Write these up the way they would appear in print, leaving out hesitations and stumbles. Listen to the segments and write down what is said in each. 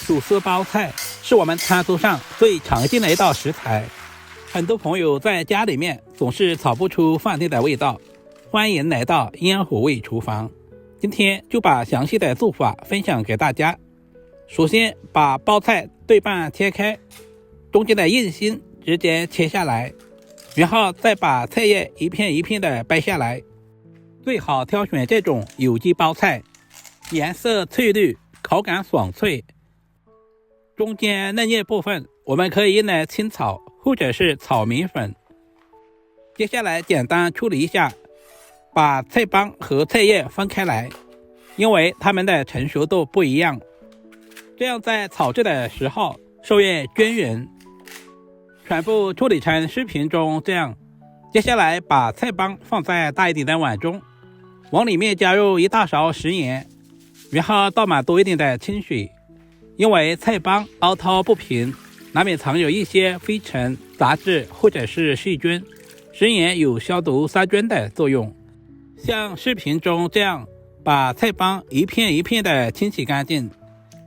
薯丝包菜是我们餐桌上最常见的一道食材，很多朋友在家里面总是炒不出饭店的味道。欢迎来到烟火味厨房，今天就把详细的做法分享给大家。首先把包菜对半切开，中间的硬心直接切下来，然后再把菜叶一片一片的掰下来。最好挑选这种有机包菜，颜色翠绿，口感爽脆。中间嫩叶部分我们可以用来清炒或者是炒米粉。接下来简单处理一下，把菜帮和菜叶分开来，因为它们的成熟度不一样，这样在炒制的时候受热均匀。全部处理成视频中这样。接下来把菜帮放在大一点的碗中，往里面加入1大勺食盐，然后倒满多一点的清水。因为菜帮凹凸不平，难免藏有一些灰尘、杂质或者是细菌，食盐有消毒杀菌的作用。像视频中这样，把菜帮一片一片的清洗干净。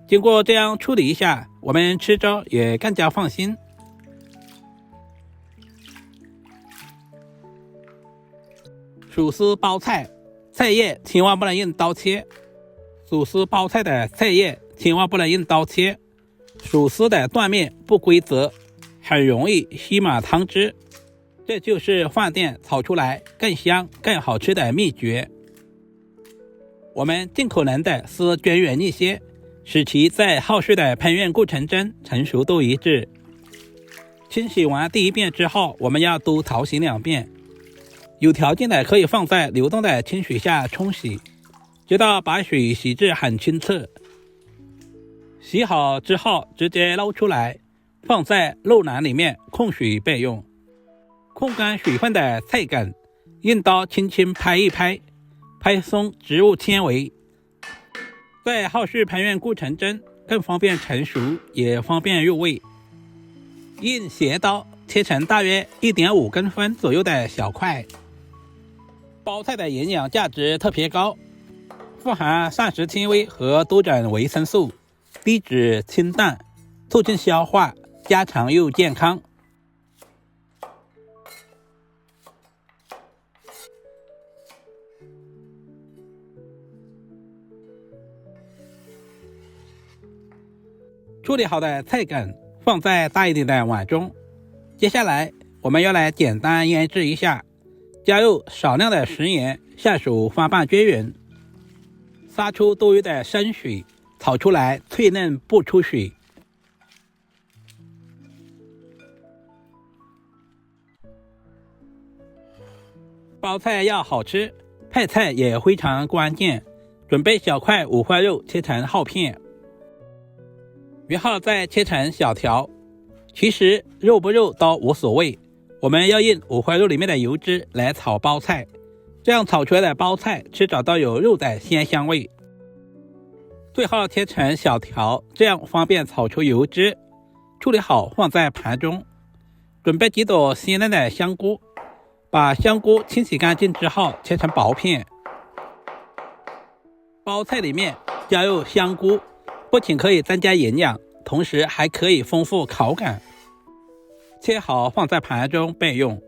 经过这样处理一下，我们吃着也更加放心。薯丝包菜，菜叶千万不能用刀切。薯丝包菜的菜叶千万不能用刀切，薯丝的断面不规则，很容易吸满汤汁，这就是饭店炒出来更香更好吃的秘诀。我们尽可能的撕均匀一些，使其在后续的烹饪过程中成熟度一致。清洗完第一遍之后，我们要多淘洗2遍，有条件的可以放在流动的清水下冲洗，直到把水洗至很清澈。洗好之后直接捞出来，放在肉篮里面控水备用。控干水分的菜梗，用刀轻轻拍一拍，拍松植物纤维，在后续烹饪过程中更方便成熟，也方便入味。用斜刀切成大约 1.5公分左右的小块。包菜的营养价值特别高，富含膳食纤维和多种维生素，低脂清淡，促进消化，家常又健康。处理好的菜梗放在大一点的碗中，接下来我们要来简单腌制一下，加入少量的食盐，下手翻拌均匀，杀出多余的生水，炒出来脆嫩不出水。包菜要好吃，配菜也非常关键。准备小块五花肉切成厚片，然后再切成小条。其实肉不肉都无所谓，我们要用五花肉里面的油脂来炒包菜，这样炒出来的包菜吃着都有肉的鲜香味。最后切成小条，这样方便炒出油脂。处理好放在盘中。准备几朵鲜嫩的香菇，把香菇清洗干净之后切成薄片。包菜里面加入香菇，不仅可以增加营养，同时还可以丰富口感。切好放在盘中备用。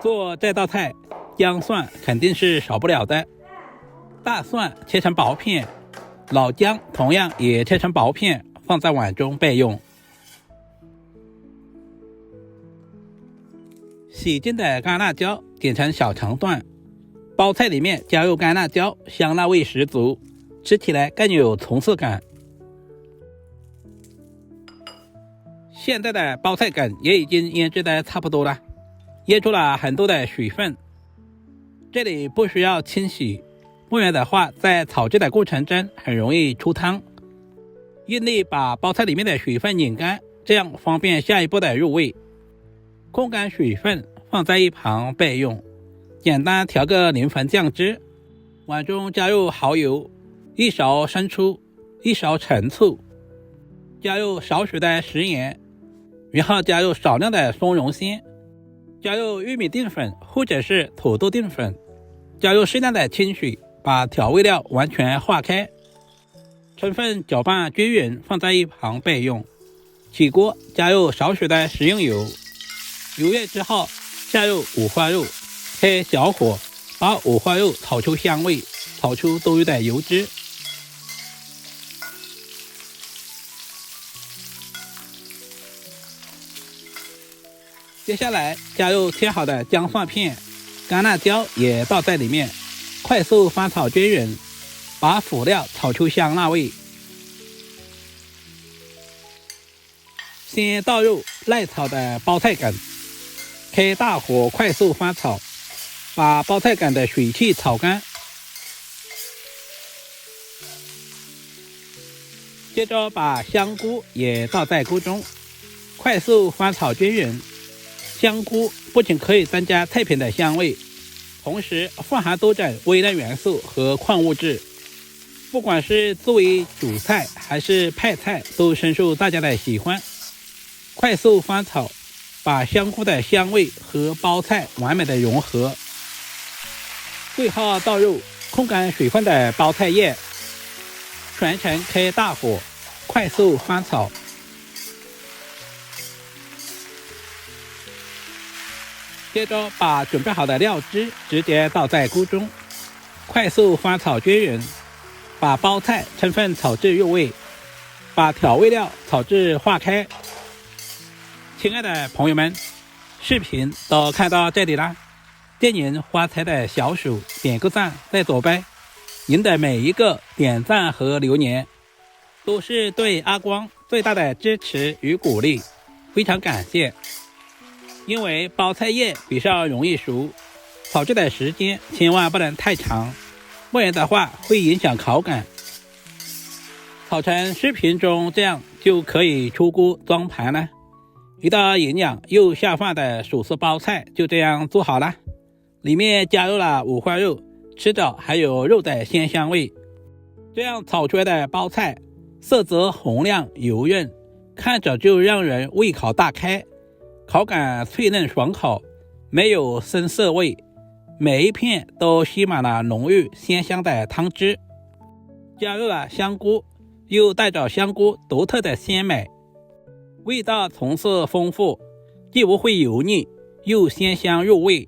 做这道菜，姜蒜肯定是少不了的。大蒜切成薄片，老姜同样也切成薄片，放在碗中备用。洗净的干辣椒剪成小长段，包菜里面加入干辣椒，香辣味十足，吃起来更有层次感。现在的包菜梗也已经腌制的差不多了，腌出了很多的水分，这里不需要清洗，不然的话在炒制的过程中很容易出汤。用力把包菜里面的水分拧干，这样方便下一步的入味。控干水分放在一旁备用。简单调个柠檬酱汁，碗中加入蚝油、1勺生抽、1勺陈醋，加入少许的食盐，然后加入少量的松茸鲜，加入玉米淀粉或者是土豆淀粉，加入适量的清水，把调味料完全化开，充分搅拌均匀，放在一旁备用。起锅加入少许的食用油，油热之后下入五花肉，开小火把五花肉炒出香味，炒出多余的油脂。接下来加入切好的姜蒜片，干辣椒也倒在里面，快速翻炒均匀，把辅料炒出香辣味。先倒入耐炒的包菜梗，开大火快速翻炒，把包菜梗的水汽炒干。接着把香菇也倒在锅中，快速翻炒均匀。香菇不仅可以增加菜品的香味，同时富含多种微量元素和矿物质，不管是作为主菜还是配菜，都深受大家的喜欢。快速翻炒，把香菇的香味和包菜完美的融合。最后倒入控干水分的包菜叶，全程开大火，快速翻炒。接着把准备好的料汁直接倒在锅中，快速翻炒均匀，把包菜充分炒至入味，把调味料炒至化开。亲爱的朋友们，视频都看到这里啦，对您发财的小手点个赞再走呗。您的每一个点赞和留言都是对阿光最大的支持与鼓励，非常感谢。因为包菜叶比较容易熟，炒制的时间千万不能太长，不然的话会影响口感。炒成视频中这样就可以出锅装盘了。一道营养又下饭的手撕包菜就这样做好了，里面加入了五花肉，吃着还有肉的鲜香味。这样炒出来的包菜色泽红亮油润，看着就让人胃口大开，口感脆嫩爽口，没有生涩味，每一片都吸满了浓郁鲜香的汤汁。加入了香菇，又带着香菇独特的鲜美，味道层次丰富，既不会油腻，又鲜香入味，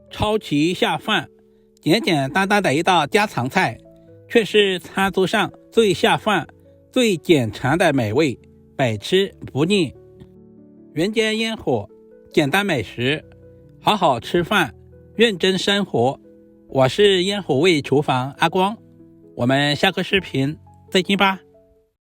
超级下饭。简简单单的一道家常菜，却是餐桌上最下饭、最简馋的美味，百吃不腻。人间烟火，简单美食，好好吃饭，认真生活。我是烟火味厨房阿光，我们下个视频再见吧。